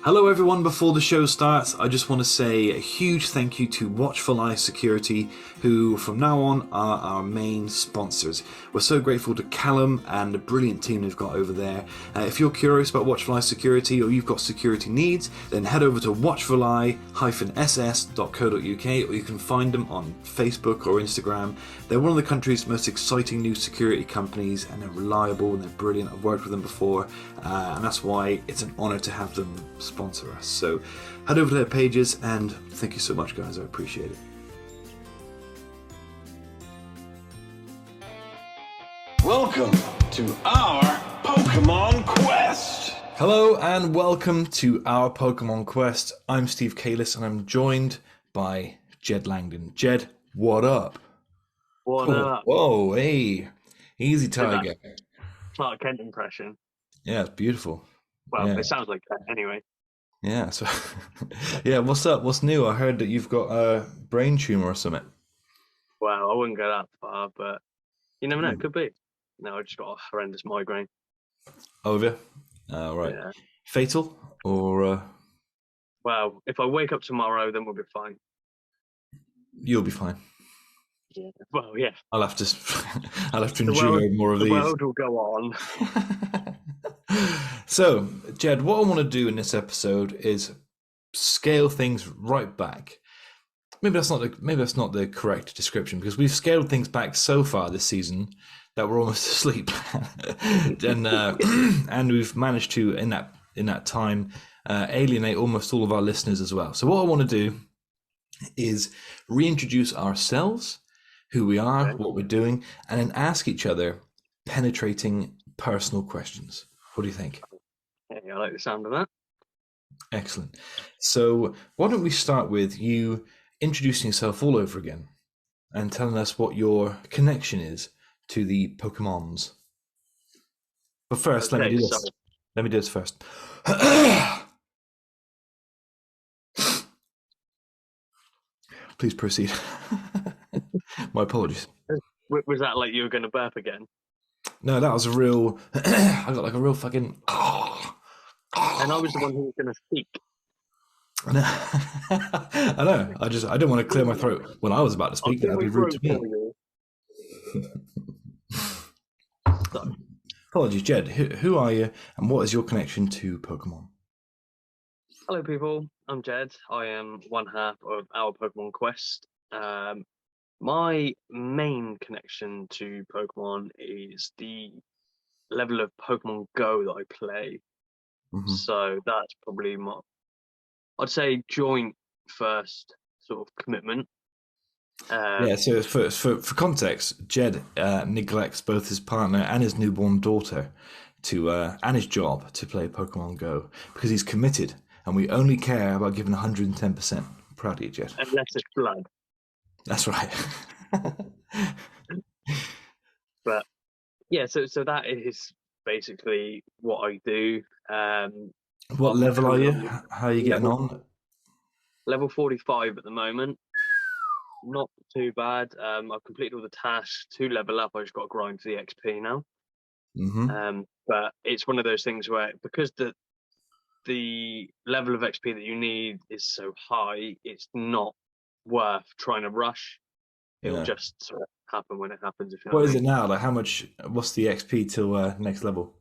Hello, everyone. Before the show starts, I just want to say a huge thank you to Watchful Eye Security, who from now on are our main sponsors. We're so grateful to Callum and the brilliant team they've got over there. If you're curious about Watchful Eye Security or you've got security needs, then head over to watchfuleye-ss.co.uk, or you can find them on Facebook or Instagram. They're one of the country's most exciting new security companies, and they're reliable and they're brilliant. I've worked with them before, and that's why it's an honour to have them sponsor us. So head over to their pages, and thank you so much, guys. I appreciate it. Welcome to our Pokemon Quest. Hello and welcome to our Pokemon Quest. I'm Steve Kalis and I'm joined by Jed Langdon. Jed, what up? What up? Whoa, hey. Easy, Tiger. Clark Kent impression. Yeah, it's beautiful. Well, Yeah. It sounds like that anyway. Yeah, so yeah, what's up? What's new? I heard that you've got a brain tumor or something. Well, I wouldn't go that far, but you never know, it could be. No, I just got a horrendous migraine. Over? Right. Yeah. Fatal or Well, if I wake up tomorrow, then we'll be fine. you'll be fine. Yeah. Well, yeah. I'll have to endure more of these. The world will go on. So, Jed, what I want to do in this episode is scale things right back. Maybe that's not the correct description, because we've scaled things back so far this season that we're almost asleep, and we've managed to in that time alienate almost all of our listeners as well. So what I want to do is reintroduce ourselves, who we are, what we're doing, and then ask each other penetrating personal questions. What do you think? Hey, I like the sound of that. Excellent. So why don't we start with you introducing yourself all over again and telling us what your connection is to the Pokemons. But first, let me do this. So, Let me do this first. Please proceed. My apologies. was that like you were going to burp again? No, that was a real. I got like a real fucking. And I was the one who was going to speak. I know. I didn't want to clear my throat when I was about to speak. That'd be rude to me. So, Apologies, Jed. Who are you, and what is your connection to Pokemon? hello, people. I'm Jed. I am one half of our Pokemon Quest. My main connection to Pokemon is the level of Pokemon Go that I play. Mm-hmm. So that's probably I'd say joint first sort of commitment. Yeah, so for context, Jed neglects both his partner and his newborn daughter and his job to play Pokemon Go because he's committed, and we only care about giving 110%. Proud of you, Jed. Unless it's blood. That's right. But yeah, so that is basically what I do. What level are you? How are you getting on? Level 45 at the moment. Not too bad. I've completed all the tasks to level up. I just got to grind for the XP now. Mm-hmm. But it's one of those things where, because the level of XP that you need is so high, it's not worth trying to rush. It'll just sort of happen when it happens. If you know what is it now? Like, how much? What's the XP till next level?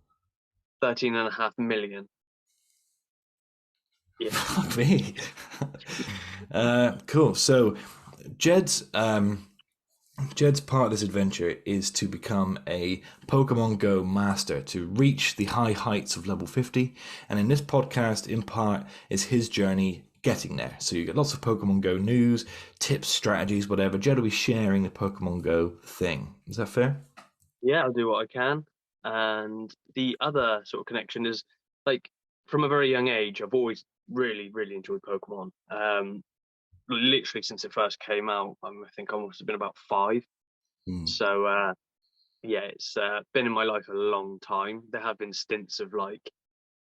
13.5 million. Yeah. Fuck me. Cool. So, Jed's part of this adventure is to become a Pokemon Go master, to reach the high heights of level 50. And in this podcast, in part, is his journey getting there. So you get lots of Pokemon Go news, tips, strategies, whatever. Jed will be sharing the Pokemon Go thing. Is that fair? Yeah, I'll do what I can. And the other sort of connection is, like, from a very young age, I've always really, really enjoyed Pokemon. Literally since it first came out, I think I must have been about 5. So yeah, it's been in my life a long time. There have been stints of like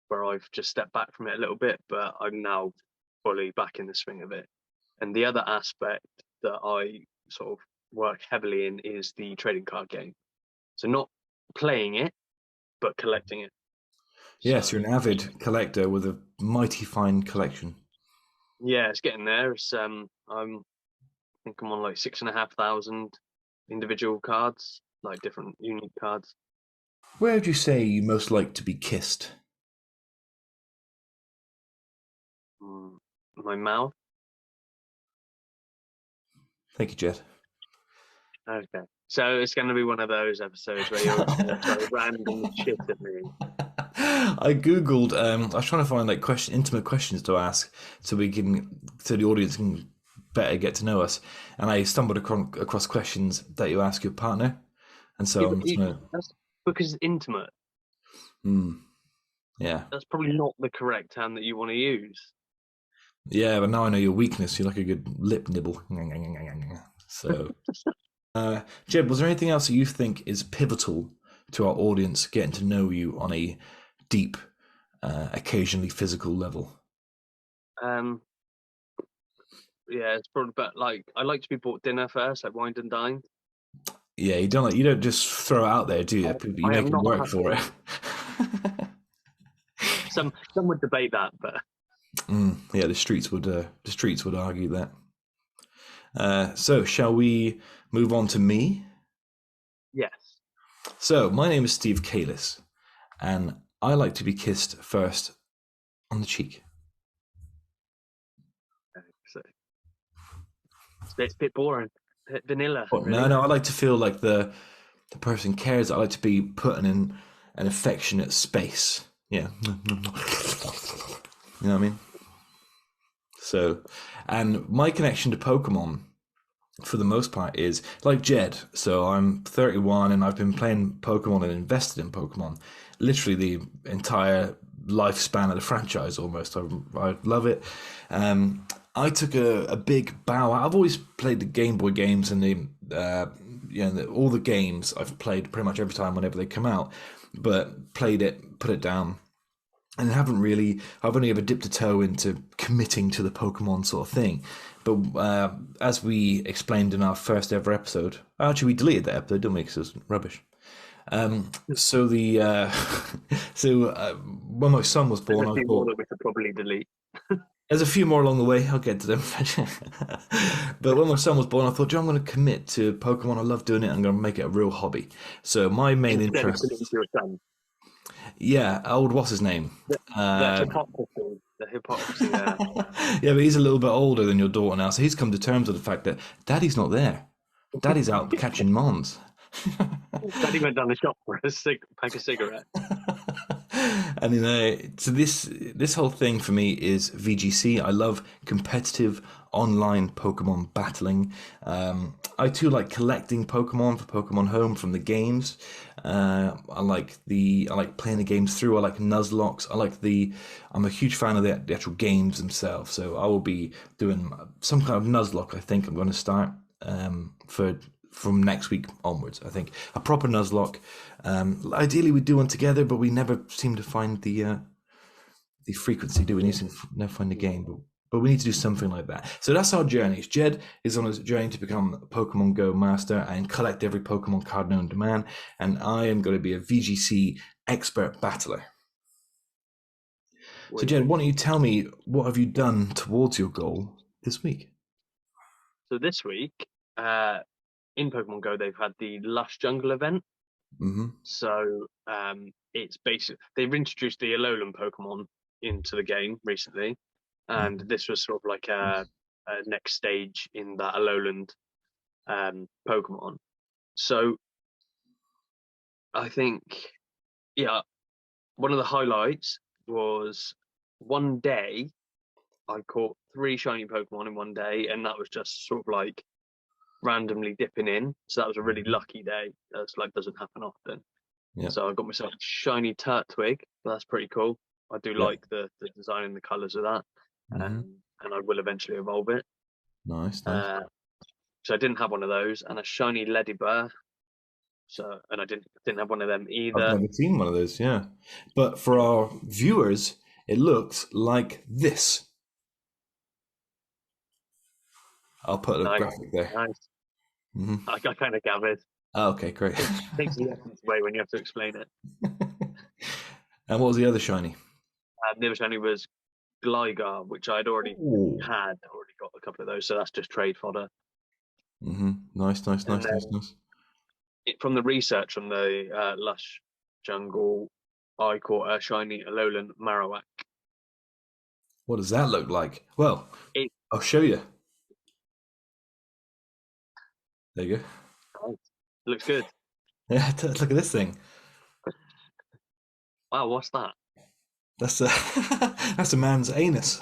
where I've just stepped back from it a little bit, but I'm now fully back in the swing of it. And the other aspect that I sort of work heavily in is the trading card game. So not playing it, but collecting it. Yes, So you're an avid collector with a mighty fine collection. yeah, it's getting there. I think I'm on like 6,500 individual cards, like different unique cards. Where would you say you most like to be kissed? Mm, my mouth. Thank you, Jed. Okay. So it's going to be one of those episodes where you're just going to throw random shit at me. I googled. I was trying to find like intimate questions to ask, so the audience can better get to know us. And I stumbled across questions that you ask your partner, and Yeah, so but I'm just gonna. that's because it's intimate. Yeah, That's probably not the correct term that you want to use. yeah. But now I know your weakness. You like a good lip nibble. So, Jed, was there anything else that you think is pivotal to our audience getting to know you on a deep, occasionally physical level? Um, yeah, it's probably but like I like to be bought dinner first, like wined and dined. Yeah, you don't just throw it out there, do you? You I make am them not work for it. some would debate that, but Yeah, the streets would argue that. So, shall we move on to me? yes. So, my name is Steve Kalis, and I like to be kissed first on the cheek. So it's a bit boring, a bit vanilla, But no, really. no, I like to feel like the person cares. I like to be put in an affectionate space. Yeah, you know what I mean. So, and my connection to Pokemon, for the most part, is like Jed. So I'm 31 and I've been playing Pokemon and invested in Pokemon literally the entire lifespan of the franchise almost. I love it. I took a big bow out. I've always played the Game Boy games and all the games I've played pretty much every time whenever they come out, but played it, put it down, and I've only ever dipped a toe into committing to the Pokemon sort of thing. But as we explained in our first ever episode, actually we deleted that episode, didn't we? Because it was rubbish. So the when my son was There's born, a I few more thought that we could probably delete. there's a few more along the way. I'll get to them. But when my son was born, I thought, I'm going to commit to Pokemon. I love doing it. I'm going to make it a real hobby. So my main Instead of interest, delete your son. yeah, old what's his name? The hypocrisy there. Yeah, but he's a little bit older than your daughter now, so he's come to terms with the fact that Daddy's not there. Daddy's out catching mons. Daddy went down the shop for a pack of cigarettes. And so this whole thing for me is VGC. I love competitive online Pokemon battling. I too like collecting Pokemon for Pokemon Home from the games. I like playing the games through. I like Nuzlocks. I'm a huge fan of the actual games themselves. So I will be doing some kind of Nuzlocke. I think I'm going to start from next week onwards. I think a proper Nuzlocke. Ideally, we do one together, but we never seem to find the frequency. Do we need to never find the game? But we need to do something like that. So that's our journey. Jed is on his journey to become a Pokemon Go master and collect every Pokemon card known to man. And I am going to be a VGC expert battler. So Jed, why don't you tell me what have you done towards your goal this week? So this week, in Pokemon Go, they've had the Lush Jungle event. Mm-hmm. So it's basically they've introduced the Alolan Pokemon into the game recently, and this was sort of like a next stage in that Alolan Pokemon. So I think, yeah, one of the highlights was one day I caught 3 shiny Pokemon in one day, and that was just sort of like randomly dipping in. So that was a really lucky day. That's like doesn't happen often. Yeah. So I got myself a shiny Turtwig. That's pretty cool. I do Yeah. like the design and the colours of that. Mm-hmm. And I will eventually evolve it. Nice. So I didn't have one of those, and a shiny Ledibur. So and I didn't have one of them I've either. never seen one of those, yeah. But for our viewers, it looks like this. I'll put a Nice, graphic there. nice. Mm-hmm. I kind of gathered. Oh, okay, great. Takes the essence away when you have to explain it. And what was the other shiny? The other shiny was Gligar, which I'd already Oh. got a couple of those, so that's just trade fodder. Nice, nice, And nice, nice, then nice. from the research on the Lush Jungle, I caught a shiny Alolan Marowak. What does that look like? Well, It I'll show you. There you go. looks good. Yeah, look at this thing. Wow, what's that? That's a that's a man's anus.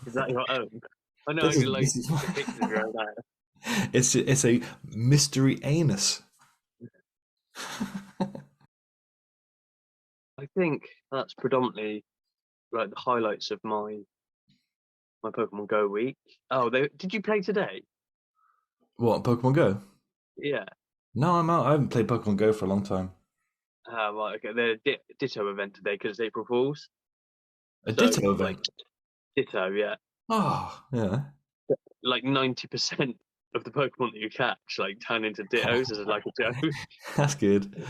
Is that your own? I know I This can is like this is take a picture of your own there. it's a mystery anus. I think that's predominantly like the highlights of my Pokemon Go week. Oh, did you play today? What, Pokemon Go? Yeah. No, I'm out. I haven't played Pokemon Go for a long time. Right. Okay. The Ditto event today because it's April Fools. A So Ditto like event. Ditto, yeah. Oh, yeah. Like 90% of the Pokemon that you catch like turn into Dittos as like a joke. That's good.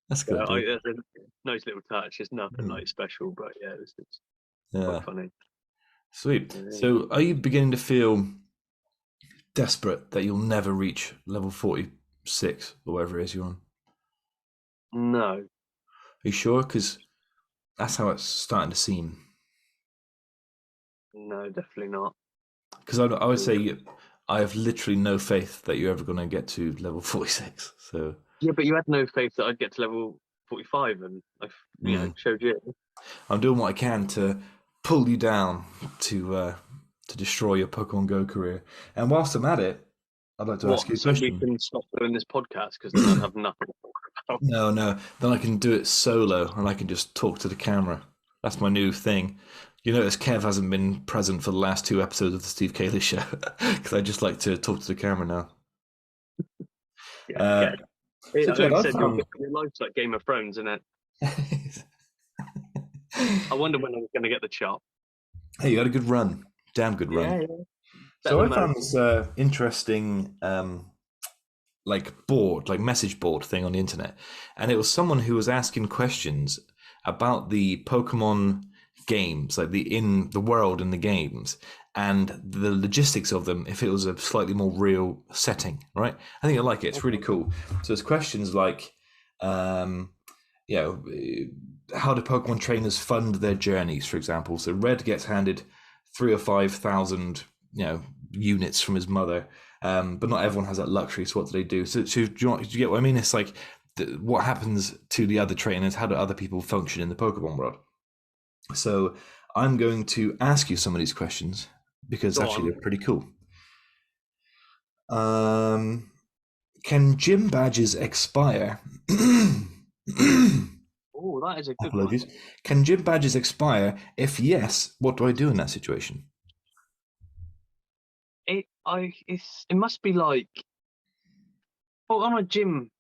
That's So good, dude. that's a nice little touch. It's nothing Hmm. like special, but yeah, it's quite Yeah. funny. Sweet. Yeah. So, are you beginning to feel desperate that you'll never reach level 46 or whatever it is you're on? No, Are you sure? Because that's how it's starting to seem. no, definitely not. Because I would say I have literally no faith that you're ever going to get to level 46. So, Yeah, but you had no faith that I'd get to level 45, and I, mm, showed you. I'm doing what I can to pull you down to destroy your Pokemon Go career. And whilst I'm at it, I'd like to What? ask you a So we question. can stop doing this podcast because then I'd have nothing to talk about. No, no. Then I can do it solo and I can just talk to the camera. That's my new thing. You notice Kev hasn't been present for the last two episodes of the Steve Cayley show because I just like to talk to the camera now. Yeah, Uh, okay. so, Like Jed, I I said, found. your life's like Game of Thrones, isn't it? I wonder when I'm going to get the chop. Hey, you had a good run. Damn good Yeah, run. yeah. Better So I than found most. this interesting like message board thing on the internet, and it was someone who was asking questions about the Pokemon games, like the in the world in the games, and the logistics of them. If it was a slightly more real setting, right? I think I like it. It's really cool. So it's questions like, um, you know, how do Pokemon trainers fund their journeys, for example? So Red gets handed 3 or 5 thousand, units from his mother, but not everyone has that luxury. So what do they do? So do you get what I mean? It's like what happens to the other trainers? How do other people function in the Pokemon world? So I'm going to ask you some of these questions because Go actually on. they're pretty cool. Um, can gym badges expire? Oh, that is a good one. Apologies. Can gym badges expire? If yes, what do I do in that situation? It must be like, well, on a gym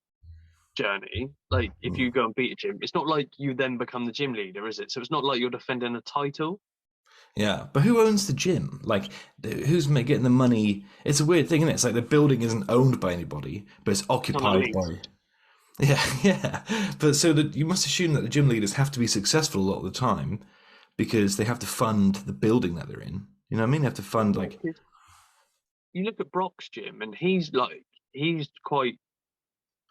journey, like if Hmm. you go and beat a gym, it's not like you then become the gym leader, is it? So it's not like you're defending a title. Yeah, but who owns the gym? Like, who's getting the money? It's a weird thing, isn't it? It's like the building isn't owned by anybody, but it's It's on a occupied lease. by. Yeah, yeah. But so you must assume that the gym leaders have to be successful a lot of the time because they have to fund the building that they're in. You know what I mean? They have to fund Yeah, like. 'cause you look at Brock's gym, and he's quite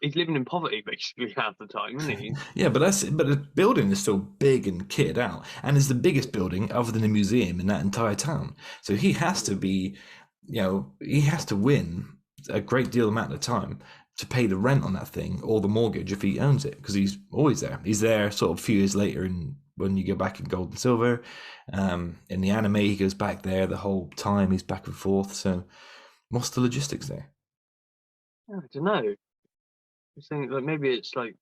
he's living in poverty basically half the time, isn't he? Yeah, but the building is still big and kitted out, and is the biggest building other than a museum in that entire town. So he has to be, he has to win a great deal amount of time to pay the rent on that thing or the mortgage if he owns it, because he's always there. He's there sort of a few years later, and when you go back in Gold and Silver, in the anime he goes back there the whole time. He's back and forth. So what's the logistics there? Yeah, I don't know. I think like maybe it's like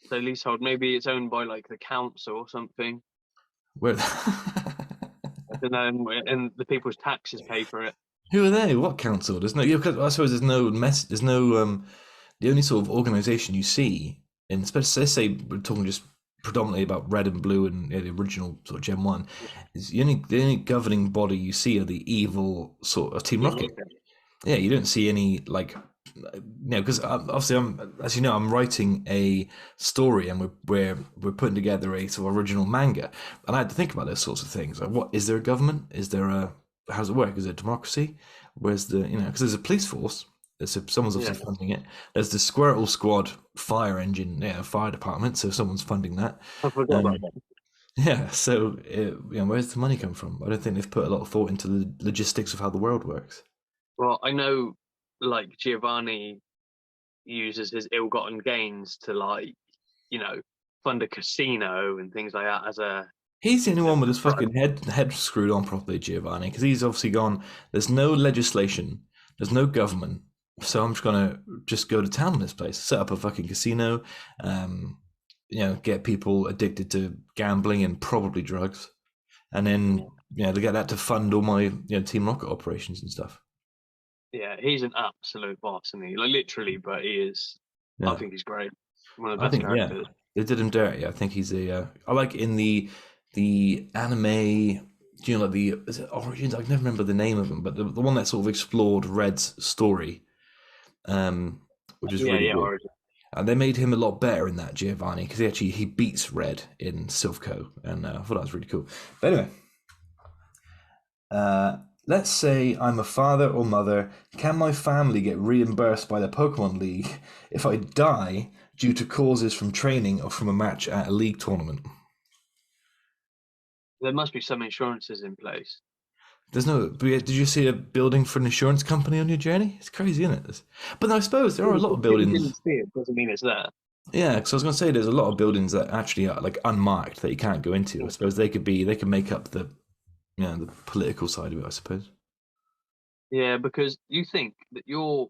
the leasehold. Maybe it's owned by like the council or something. Where? I don't know, and the people's taxes pay for it. Who are they? What council? There's no. Yeah, 'cause I suppose there's no mess. There's no. The only sort of organisation you see, and especially let's say we're talking just predominantly about red and blue and the original sort of Gen One, is the only governing body you see are the evil sort of Team Team Rocket. Rocket. Yeah, you don't see any like because obviously as you know, I'm writing a story, and we're putting together a sort of original manga, and I had to think about those sorts of things. Like, what is there a government? Is there a how does it work? Is it democracy? Where's the because there's a police force. Someone's Yeah, obviously funding it. There's the Squirtle Squad fire engine, fire department. So someone's funding that. I forgot about Um, that. yeah. So where's the money come from? I don't think they've put a lot of thought into the logistics of how the world works. Well, I know, like Giovanni uses his ill-gotten gains to you know, fund a casino and things like that as a He's the only as one with his a fucking head screwed on properly, Giovanni, because he's obviously gone. There's no legislation, there's no government, so I'm just gonna just go to town in this place, set up a fucking casino, um, get people addicted to gambling and probably drugs, and then to get that to fund all my Team Rocket operations and stuff. Yeah, he's an absolute boss, isn't he? Like literally, but he is. I Yeah, think he's great. One of the I best think characters. they did him dirty. I think he's a. I like in the anime. Like the is it Origins? I can never remember the name of them, but the one that sort of explored Red's story, which is Yeah, really yeah, good. Origin. And they made him a lot better in that Giovanni because he beats Red in Silphco, and I thought that was really cool. But anyway, let's say I'm a father or mother. Can my family get reimbursed by the Pokemon League if I die due to causes from training or from a match at a league tournament? There must be some insurances in place. There's no. Did you see a building for an insurance company on your journey? It's crazy, isn't it? But I suppose there are a lot of If you didn't buildings. see it, doesn't mean it's there. Yeah, because I was going to say there's a lot of buildings that actually are like unmarked that you can't go into. I suppose they could make up the the political side of it. I suppose. Yeah, because you think that you're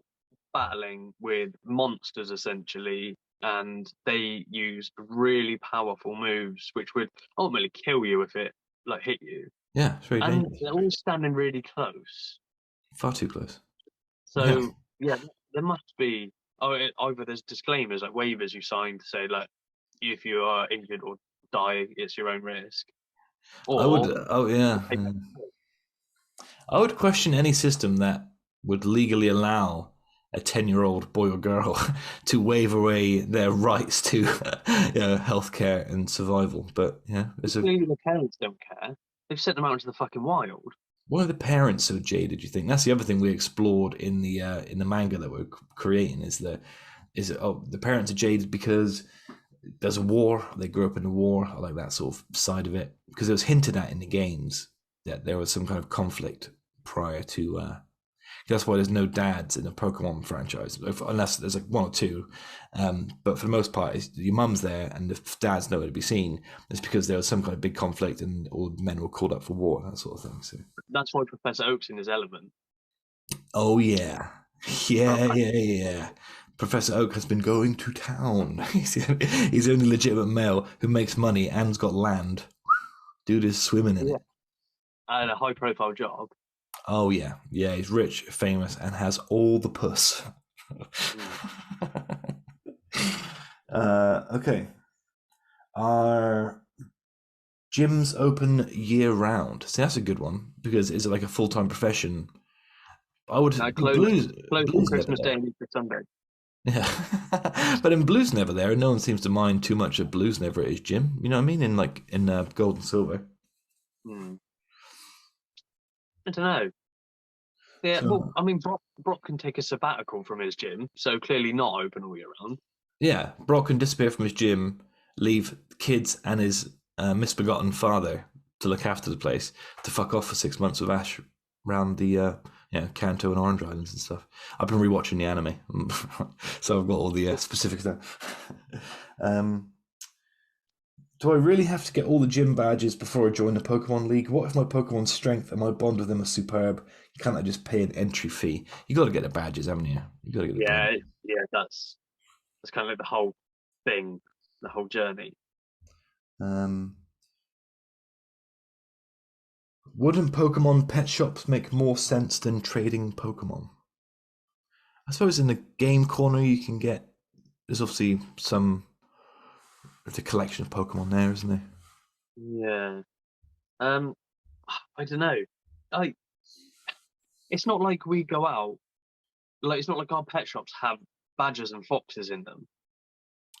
battling with monsters essentially, and they use really powerful moves, which would ultimately kill you if it hit you. Yeah, it's very And dangerous. they're all standing really close. Far too close. Yeah. So yeah, there must be. Oh, either there's disclaimers like waivers you sign to say like if you are injured or die, it's your own risk, I would. or Oh yeah. take I would question any system that would legally allow a 10-year-old boy or girl to waive away their rights to healthcare and survival. But yeah, it's a clearly the parents don't care. They've sent them out into the fucking wild. why are the parents so jaded? You think that's the other thing we explored in the manga that we're creating is the parents are jaded because there's a war, they grew up in a war. I like that sort of side of it because it was hinted at in the games that there was some kind of conflict prior to. That's why there's no dads in the Pokemon franchise, unless there's like one or two. But for the most part, your mum's there and the dad's nowhere to be seen. It's because there was some kind of big conflict and all the men were called up for war, that sort of thing. So, That's why Professor Oak's in his element. oh yeah, yeah. Professor Oak has been going to town. He's the only legitimate male who makes money and's got land. Dude is swimming in Yeah. it. And a high profile job. Oh yeah, he's rich, famous, and has all the puss. Okay. Are gyms open year round? See, that's a good one because is it like a full time profession? I would. Now closed on Blues never Christmas Day there. and Easter Sunday. Yeah, but in Blues never there, and no one seems to mind too much of Blues never at his gym. You know what I mean? In Gold and Silver. Hmm. I don't know. Yeah, well, So I mean, Brock can take a sabbatical from his gym, so clearly not open all year round. yeah, Brock can disappear from his gym, leave kids and his misbegotten father to look after the place, to fuck off for 6 months with Ash around the Kanto and Orange Islands and stuff. I've been rewatching the anime, so I've got all the specifics there. um, do I really have to get all the gym badges before I join the Pokemon League? What if my Pokemon strength and my bond with them are superb? Can't I just pay an entry fee? You got to get the badges, haven't you? You got to get the badges. Yeah, that's kind of like the whole thing, the whole journey. Um, wouldn't Pokemon pet shops make more sense than trading Pokemon? I suppose in the game corner you can get. There's obviously there's a collection of Pokemon there, isn't there? Yeah. Um, I don't know. Like, it's not like we go out like it's not like our pet shops have badgers and foxes in them.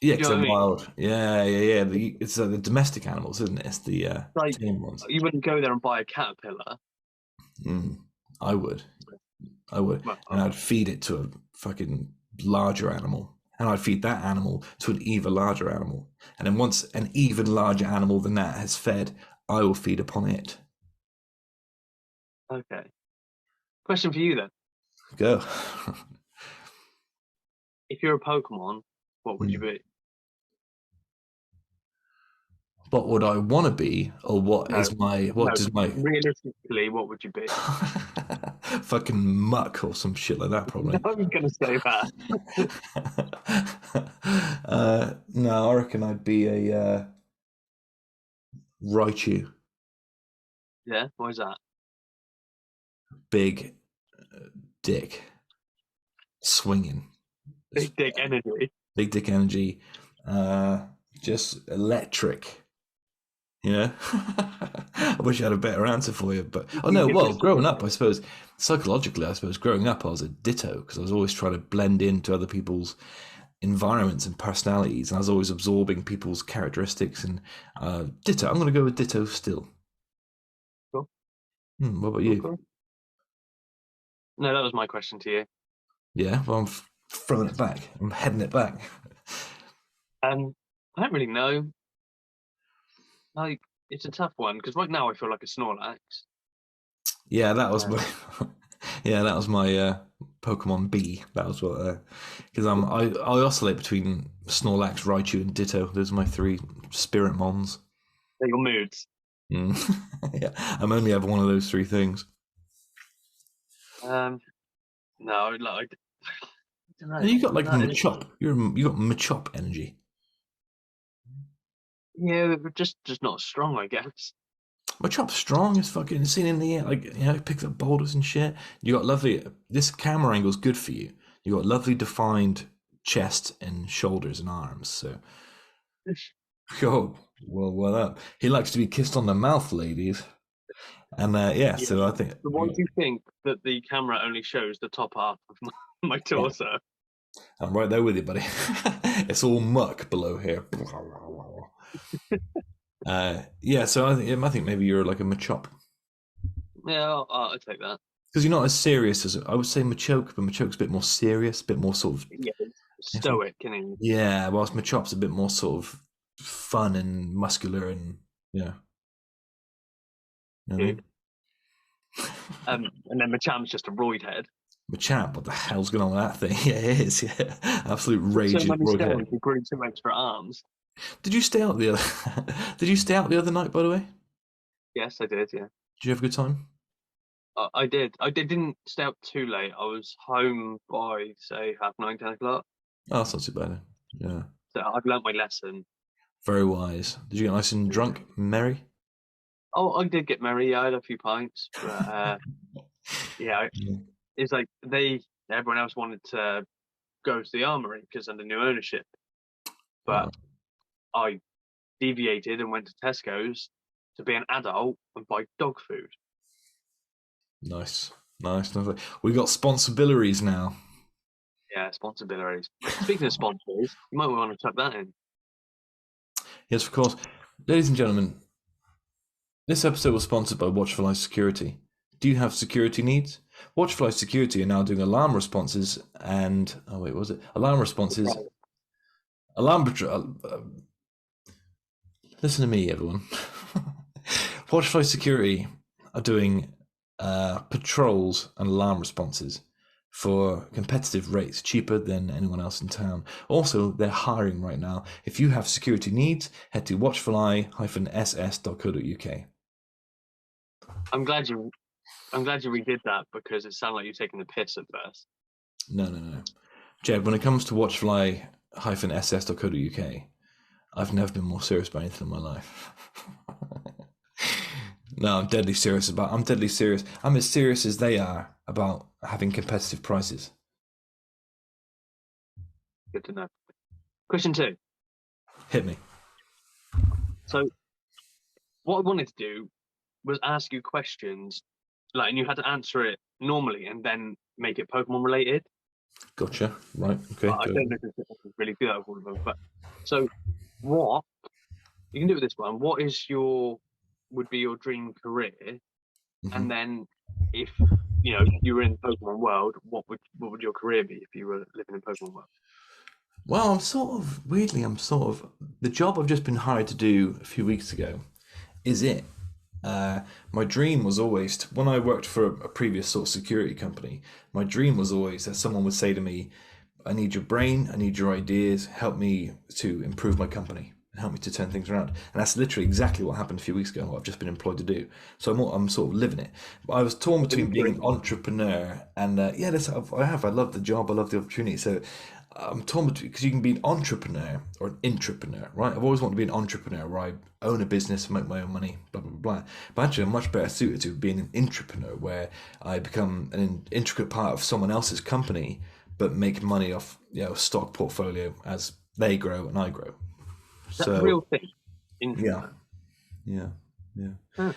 Yeah, Do you because know they're what I mean? wild. Yeah. It's the domestic animals, isn't it? It's the Like tame ones. you wouldn't go there and buy a caterpillar. Mm, I would. I would. Well, And I'd feed it to a fucking larger animal. And I'd feed that animal to an even larger animal. And then once an even larger animal than that has fed, I will feed upon it. okay. Question for you then: Go. if you're a Pokemon, what would you Hmm. be? What would I want to be, or No, what no. does my Realistically, what would you be? fucking muck or some shit like that, No, probably. I was gonna say that. No, I reckon I'd be a Raichu, Yeah, why is that? big dick, swinging, Big dick energy. big dick energy, uh, just electric. You know, I wish I had a better answer for you, but oh You no. could Well, just growing up, I suppose psychologically, I suppose growing up, I was a ditto because I was always trying to blend into other people's environments and personalities, and I was always absorbing people's characteristics. And ditto, I'm going to go with ditto still. cool, What about cool, you? cool. No, that was my question to you. Yeah, well, I'm throwing it back. I'm heading it back. I don't really know. Like, it's a tough one because right now I feel like a Snorlax. Yeah, that was Uh, my. Yeah, that was my Pokemon B. That was what because I oscillate between Snorlax, Raichu, and Ditto. Those are my three spirit mons. they're your moods. Mm. Yeah, I'm only ever one of those three things. Um, no, like, I don't And know. you got like No, Machop. You got Machop energy. yeah, but just not strong, I guess. Machop's strong as fucking seen in the air, like picks up boulders and shit. You got lovely. This camera angle's good for you. You got lovely defined chest and shoulders and arms. So, oh, well up. He likes to be kissed on the mouth, ladies. And yeah, Yeah. so I think So why do you think that the camera only shows the top half of my yeah, torso? I'm right there with you, buddy. It's all muck below here. Yeah, so I think maybe you're like a Machop Yeah, I'll take that. because you're not as serious as I would say Machoke, but Machoke's a bit more serious, a bit more sort of Yeah, stoic, can yeah. Whilst Machop's a bit more sort of fun and muscular and yeah, you know what I he? mean. And then Machamp's just a roid head. Machamp, what the hell's going on with that thing? Yeah, it is. Yeah, absolute So raging many roidhead. stones, he grew 2 extra arms. Did you stay out the other? Did you stay out the other night? By the way, Yes, I did. Yeah, did you have a good time? I did. Didn't stay up too late. I was home by say half 9, 10 o'clock. Oh, that's not too bad. Yeah, So I've learnt my lesson. very wise. Did you get nice and Yeah. drunk, merry? Oh, I did get merry. Yeah, I had a few pints, but yeah, Yeah. it's like everyone else wanted to go to the armory because under new ownership, but Oh, I deviated and went to Tesco's to be an adult and buy dog food. nice, nice. We got sponsibilities now. Yeah, responsibilities. Speaking of sponsors, you might want to tuck that in. Yes, of course. Ladies and gentlemen, this episode was sponsored by Watchfly Security. Do you have security needs? Watchfly Security are now doing alarm responses and oh wait, what was it? Alarm responses. Alarm patrol. Listen to me, everyone. Watchfly Security are doing patrols and alarm responses for competitive rates, cheaper than anyone else in town. Also, they're hiring right now. If you have security needs, head to watchfly-ss.co.uk. I'm glad you redid that because it sounded like you're taking the piss at first. No. Jed, when it comes to watchfly-ss.co.uk, I've never been more serious about anything in my life. No, I'm deadly serious. I'm as serious as they are about having competitive prices. Good to know. Question 2. Hit me. So what I wanted to do was ask you questions, like, and you had to answer it normally and then make it Pokemon related. Gotcha. Right. Okay. I don't know if I can really do that with all of them. But so, what you can do with this one? What is your would be your dream career? Hmm. And then, if you were in the Pokemon world, what would your career be if you were living in Pokemon world? Well, I'm sort of the job I've just been hired to do a few weeks ago is it. Uh, my dream was always when I worked for a previous sort of security company. My dream was always that someone would say to me, "I need your brain, I need your ideas, help me to improve my company, and help me to turn things around." And that's literally exactly what happened a few weeks ago. What I've just been employed to do. So I'm sort of living it. But I was torn between Living being an dream. entrepreneur and yeah, I love the job, I love the opportunity. So I'm torn between because you can be an entrepreneur or an intrapreneur, right? I've always wanted to be an entrepreneur where I own a business and make my own money, blah blah blah. But actually, I'm much better suited to being an intrapreneur where I become an intricate part of someone else's company, but make money off stock portfolio as they grow and I grow. That's a So real thing. yeah, Intrapreneur. yeah, yeah, Huh.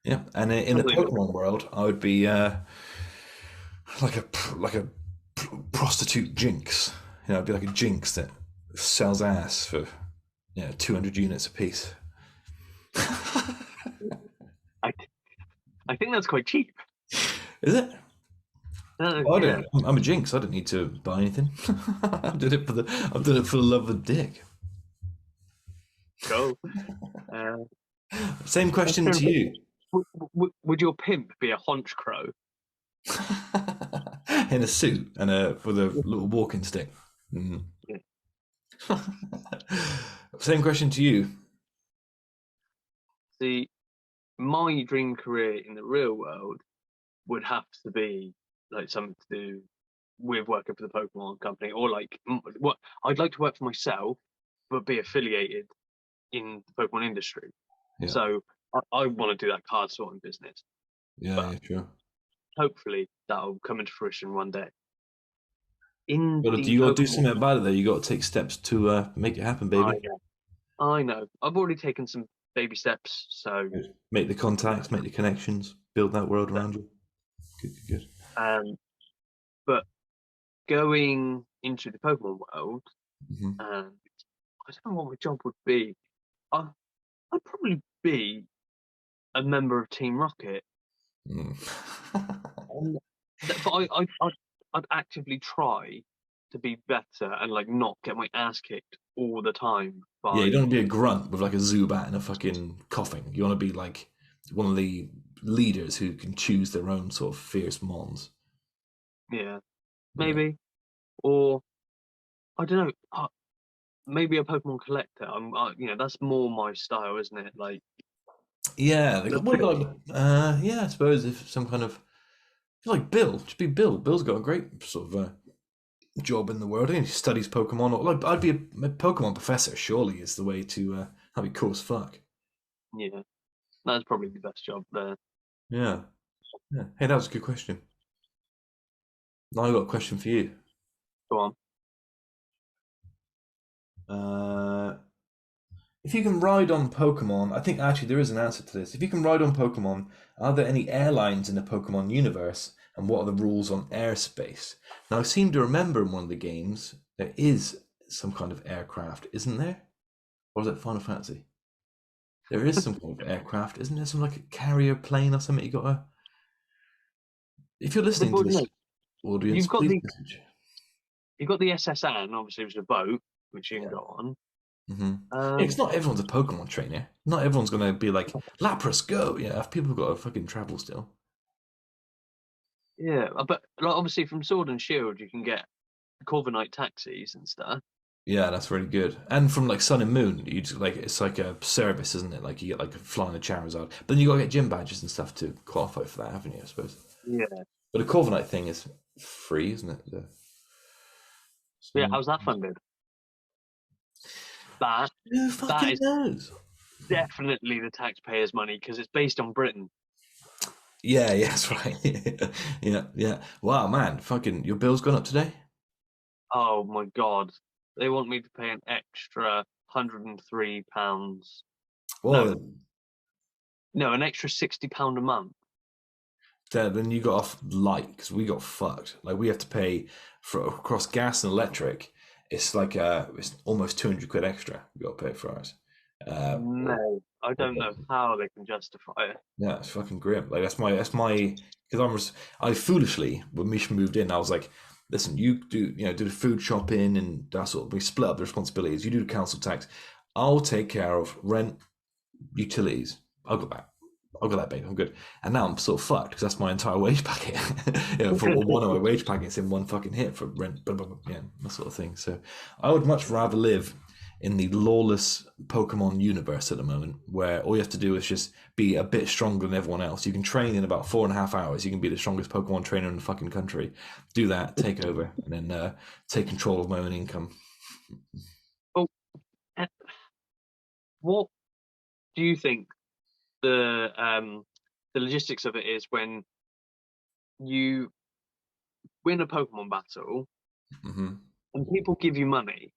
yeah. And in the Completely different. Pokemon world, I would be like a prostitute jinx. It'd be like a jinx that sells ass for 200 units a piece. I I think that's quite cheap. Is it? Oh, I Yeah. don't. I'm a jinx. I don't need to buy anything. I did it for the. I've done it for the love of the dick. Go. Uh, Same that's question fair to enough. you. Would your pimp be a haunch crow? In a suit and with a little walking stick. Mhm. Yeah. Same question to you. See, my dream career in the real world would have to be like something to do with working for the Pokemon company, or like what I'd like to work for myself, but be affiliated in the Pokemon industry. Yeah, So I want to do that card sorting business, yeah, but yeah, sure. hopefully that'll come into fruition one day. In But the you got to do Pokemon, something about it, though. You got to take steps to make it happen, I baby. know, I know. I've already taken some baby steps, so Good. Make the contacts, make the connections, build that world around you. Good, good, good. um, but going into the Pokemon world, Hmm. and I don't know what my job would be. I, I'd probably be a member of Team Rocket. Mm. Um, but I'd actively try to be better and like not get my ass kicked all the time Yeah, you by don't want to be a grunt with like a Zubat and a fucking coughing. You want to be like one of the leaders who can choose their own sort of fierce mons. yeah, Yeah. maybe, or I don't know, maybe a Pokemon collector. That's more my style, isn't it? Like, Yeah, they look, got, what about like, yeah, I suppose if some kind of like Bill, just be Bill. Bill's got a great sort of job in the world. I think he studies Pokemon. Or, like, I'd be a Pokemon professor. Surely is the way to. That'd be cool as fuck. yeah, that's probably the best job there. Yeah, yeah. Hey, that was a good question. Now I got a question for you. Go on. Uh, if you can ride on Pokemon, I think actually there is an answer to this. If you can ride on Pokemon, are there any airlines in the Pokemon universe, and what are the rules on airspace? Now, I seem to remember in one of the games there is some kind of aircraft, isn't there? Or is it Final Fantasy? There is some kind of aircraft, isn't there? Some like a carrier plane or something. You gotta. If you're listening to Well, this no, audience, you've got please the message. you've got the SSN, obviously, which is a boat which you can Yeah. go on. Hmm. Yeah, Um, it's not everyone's a Pokemon trainer. Not everyone's gonna be like Lapras, go. Yeah, if people have got to fucking travel still. yeah, but like, obviously from Sword and Shield, you can get Corviknight taxis and stuff. Yeah, that's really good. And from like Sun and Moon, you just like it's like a service, isn't it? Like you get like flying a Charizard, but then you gotta get gym badges and stuff to qualify for that, haven't you? I suppose. Yeah, But the Corviknight thing is free, isn't it? yeah. So How's that funded? That who that fucking is knows? definitely the taxpayers' money because it's based on Britain. Yeah, yeah, that's right. Yeah, yeah. Wow, man, fucking your bill's gone up today. Oh my God, they want me to pay an extra £103. No, Well, no, an extra £60 a month. then you got off light because we got fucked. Like we have to pay for across gas and electric. It's like it's almost 200 quid extra. We got to pay for ours. Or, No, I don't know how they can justify it. yeah, it's fucking grim. Like that's my because I foolishly when Misha moved in, I was like, listen, you do the food shopping and that sort of. We split up the responsibilities. You do the council tax. I'll take care of rent, utilities. I'll go back. I'll go that babe. I'm good. And now I'm sort of fucked because that's my entire wage packet. For one of my wage packets in one fucking hit for rent, blah, blah, blah, yeah, that sort of thing. So I would much rather live in the lawless Pokemon universe at the moment, where all you have to do is just be a bit stronger than everyone else. You can train in about 4.5 hours. You can be the strongest Pokemon trainer in the fucking country. Do that, take over, and then take control of my own income. Well, eh, what do you think the logistics of it is when you win a Pokemon battle Hmm. and people give you money?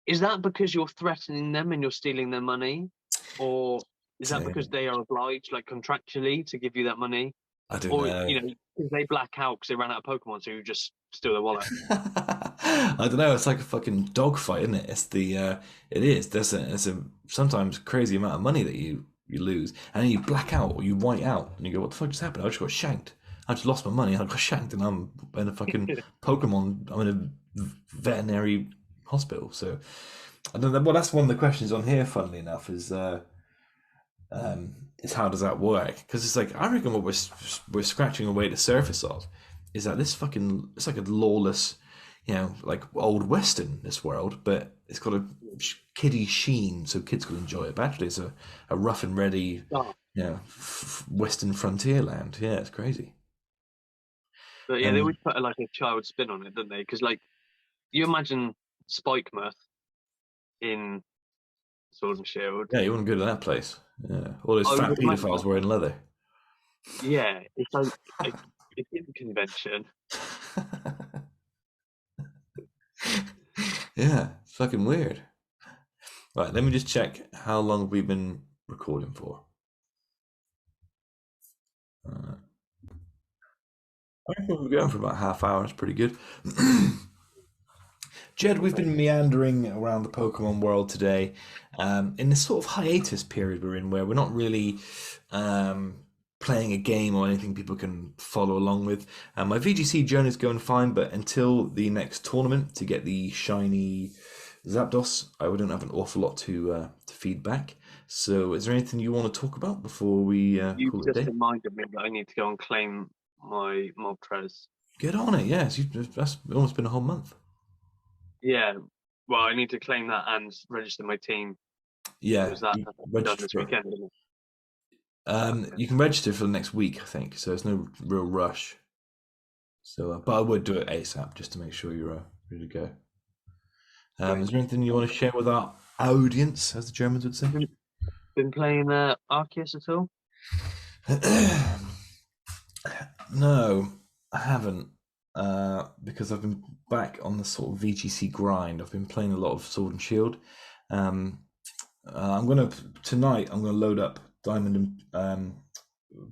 Is that because you're threatening them and you're stealing their money, or is that because they are obliged, like contractually, to give you that money, I don't or know. because they black out because they ran out of Pokemon, so you just steal their wallet? I don't know. It's like a fucking dogfight, isn't it? It is. There's a sometimes crazy amount of money that you lose, and then you black out or you white out, and you go, "What the fuck just happened? I just got shanked. I just lost my money. I got shanked, and I'm in a fucking Pokemon. I'm in a veterinary hospital." So I don't know. Well, that's one of the questions on here. Funnily enough, is how does that work? Because it's like I reckon what we're scratching away the surface of is that this fucking it's like a lawless, like old western this world, but it's got a kiddie sheen, so kids can enjoy it. But actually, it's a rough and ready, Oh, western frontier land. Yeah, it's crazy. but yeah, they And always put like a child spin on it, don't they? Because like you imagine Spikemuth in Sword and Shield. yeah, you want to go to that place. Yeah, all those I fat would imagine paedophiles that. wearing leather. Yeah, it's like a, a kid convention. Yeah, it's fucking weird. Right, let me just check how long we've been recording for. Uh, I reckon we're going for about half hour. It's pretty good. Jed, we've been meandering around the Pokemon world today, in this sort of hiatus period we're in, where we're not really playing a game or anything people can follow along with. My VGC journey is going fine, but until the next tournament to get the shiny Zapdos, I don't have an awful lot to feed back. So, is there anything you want to talk about before we You call it a just day? reminded me that I need to go and claim my Moltres. Get on it, yes. That's almost been a whole month. Yeah, well, I need to claim that and register my team Yeah, because that you has to be done register this for it. weekend, isn't it? You can register for the next week, I think, so there's no real rush. So, but I would do it ASAP just to make sure you're ready to go. Great. Is there anything you want to share with our audience, as the Germans would say? Been playing Arceus at all? No, I haven't, because I've been back on the sort of VGC grind. I've been playing a lot of Sword and Shield. Um, I'm gonna tonight. I'm gonna load up Diamond and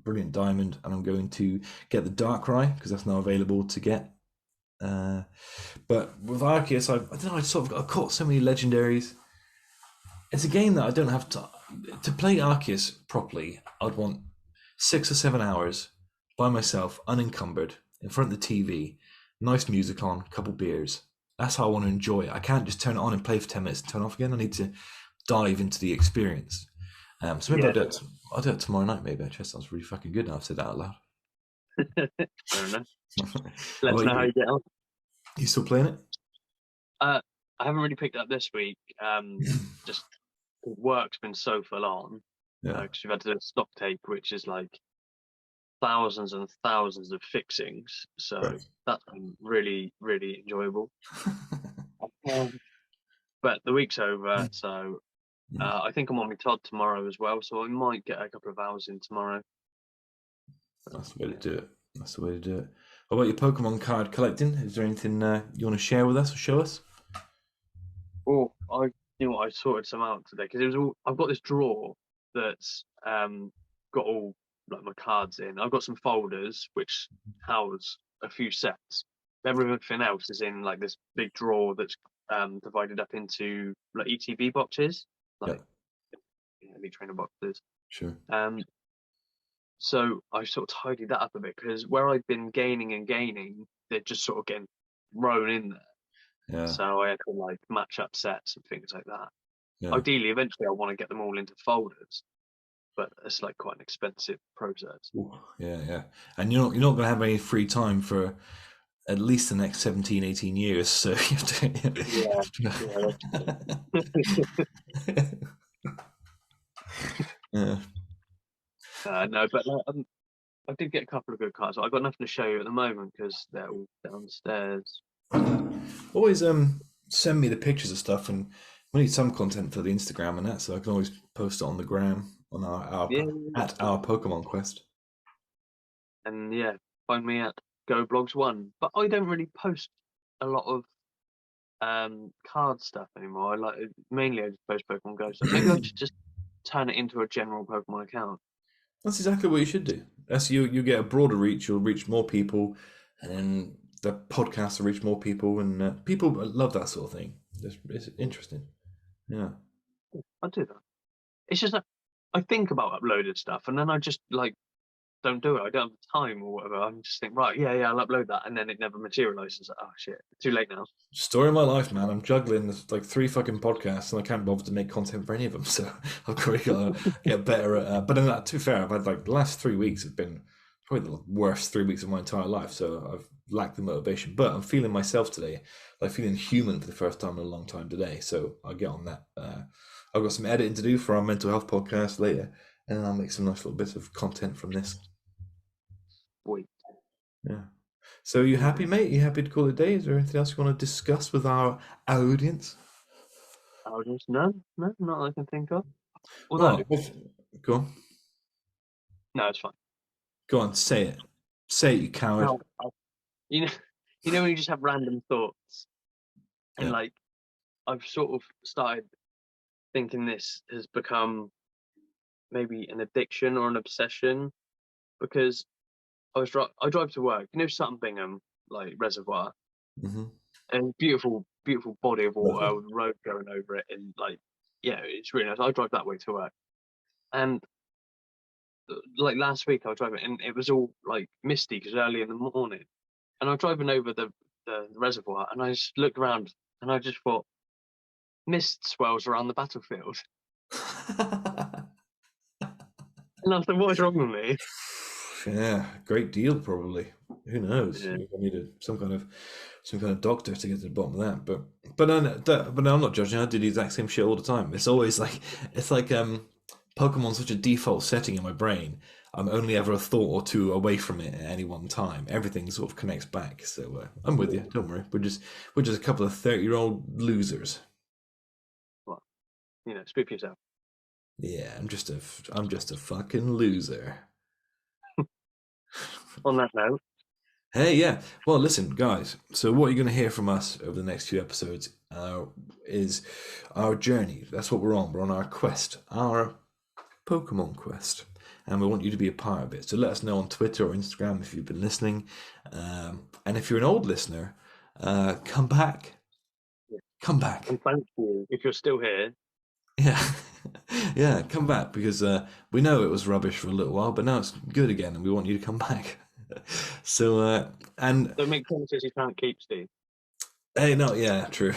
Brilliant Diamond, and I'm going to get the Darkrai because that's now available to get. Uh, but with Arceus, I don't know. I caught so many legendaries. It's a game that I don't have to play Arceus properly. I'd want 6 or 7 hours by myself, unencumbered, in front of the TV, nice music on, couple beers. That's how I want to enjoy it. I can't just turn it on and play for 10 minutes and turn it off again. I need to dive into the experience. So maybe Yeah, I'll do it tomorrow night. Maybe that just sounds really fucking good. Now I've said that out loud. fair enough. How Let us about know how you? you get on. You still playing it? Uh, I haven't really picked up this week. Just work's been so full on Yeah. because we've had to do a stock take, which is like thousands and thousands of fixings. So Right. that's been really, really enjoyable. Um, but the week's over, so I think I'm on my Todd tomorrow as well. So I might get a couple of hours in tomorrow. That's the way to do it. That's the way to do it. What about your Pokemon card collecting? Is there anything you want to share with us or show us? Oh, I sorted some out today because it was all. I've got this drawer that's got all like my cards in. I've got some folders which house a few sets. Everything else is in like this big drawer that's divided up into like ETB boxes, like elite trainer boxes. Sure. So I sort of tidied that up a bit because where I've been gaining and gaining, they're just sort of getting thrown in there. Yeah. So I had to like match up sets and things like that. Yeah. Ideally, eventually, I want to get them all into folders, but it's like quite an expensive process. Ooh, yeah. And you're not going to have any free time for at least the next 17, 18 years. So you have to. Yeah. No, but I did get a couple of good cards. I've got nothing to show you at the moment because they're all downstairs. Always send me the pictures of stuff, and we need some content for the Instagram and that, so I can always post it on the gram on our Pokemon Quest. And yeah, find me at GoBlogs1. But I don't really post a lot of card stuff anymore. I mainly I just post Pokemon Go stuff. Maybe I should just turn it into a general Pokemon account. That's exactly what you should do. That's you get a broader reach. You'll reach more people, and then the podcast will reach more people, and people love that sort of thing. It's interesting. Yeah, I'll do that. It's just that I think about uploading stuff, and then I just like don't do it. I don't have time or whatever. I'm just think, right, yeah, I'll upload that, and then it never materializes. Oh shit, too late now. Story of my life, man. I'm juggling like 3 fucking podcasts, and I can't bother to make content for any of them. So I've really got to get better at. But then, to be fair, I've had like the last 3 weeks have been probably the worst 3 weeks of my entire life. So I've lacked the motivation. But I'm feeling myself today, like feeling human for the first time in a long time today. So I'll get on that. I've got some editing to do for our mental health podcast later, and then I'll make some nice little bits of content from this. Wait. Yeah. So you happy, mate? You happy to call it a day? Is there anything else you want to discuss with our audience? Audience? No, not that I can think of. Although, go on. No, it's fine. Go on, say it. Say it, you coward. No, you know when you just have random thoughts, and like I've sort of started thinking this has become maybe an addiction or an obsession because I drive to work. You know Sutton Bingham, like Reservoir, and beautiful body of water with road going over it, and like it's really nice. I drive that way to work, and like last week I was driving, and it was all like misty because early in the morning, and I was driving over the reservoir, and I just looked around, and I just thought, mist swirls around the battlefield, and I thought, what is wrong with me? Yeah, great deal, probably. Who knows? Yeah. I need some kind of doctor to get to the bottom of that. But I'm not judging. I do the exact same shit all the time. It's always like Pokemon's such a default setting in my brain. I'm only ever a thought or two away from it at any one time. Everything sort of connects back. So I'm with you. Don't worry. We're just a couple of 30-year-old losers. Well, speak for yourself. Yeah, I'm just a fucking loser. On that note. Hey, yeah. Well, listen, guys. So what you're going to hear from us over the next few episodes is our journey. That's what we're on. We're on our quest, our Pokemon quest. And we want you to be a part of it. So let us know on Twitter or Instagram if you've been listening. And if you're an old listener, come back. Come back. And thank you if you're still here. Yeah. Yeah, come back because we know it was rubbish for a little while, but now it's good again and we want you to come back. So, and... Don't make promises you can't keep, Steve. Hey, no, yeah, true.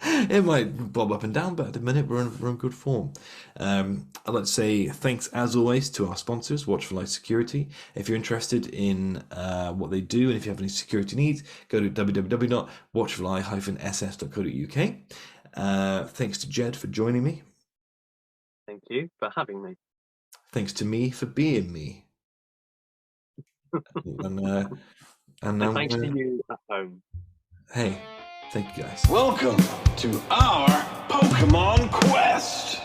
It might bob up and down, but at the minute we're in good form. I'd like to say thanks as always to our sponsors, Watch for Life Security. If you're interested in what they do and if you have any security needs, go to www.watchforlife-ss.co.uk. Thanks to Jed for joining me. Thank you for having me. Thanks to me for being me. and thanks to you at home. Hey, thank you guys. Welcome to our Pokemon Quest.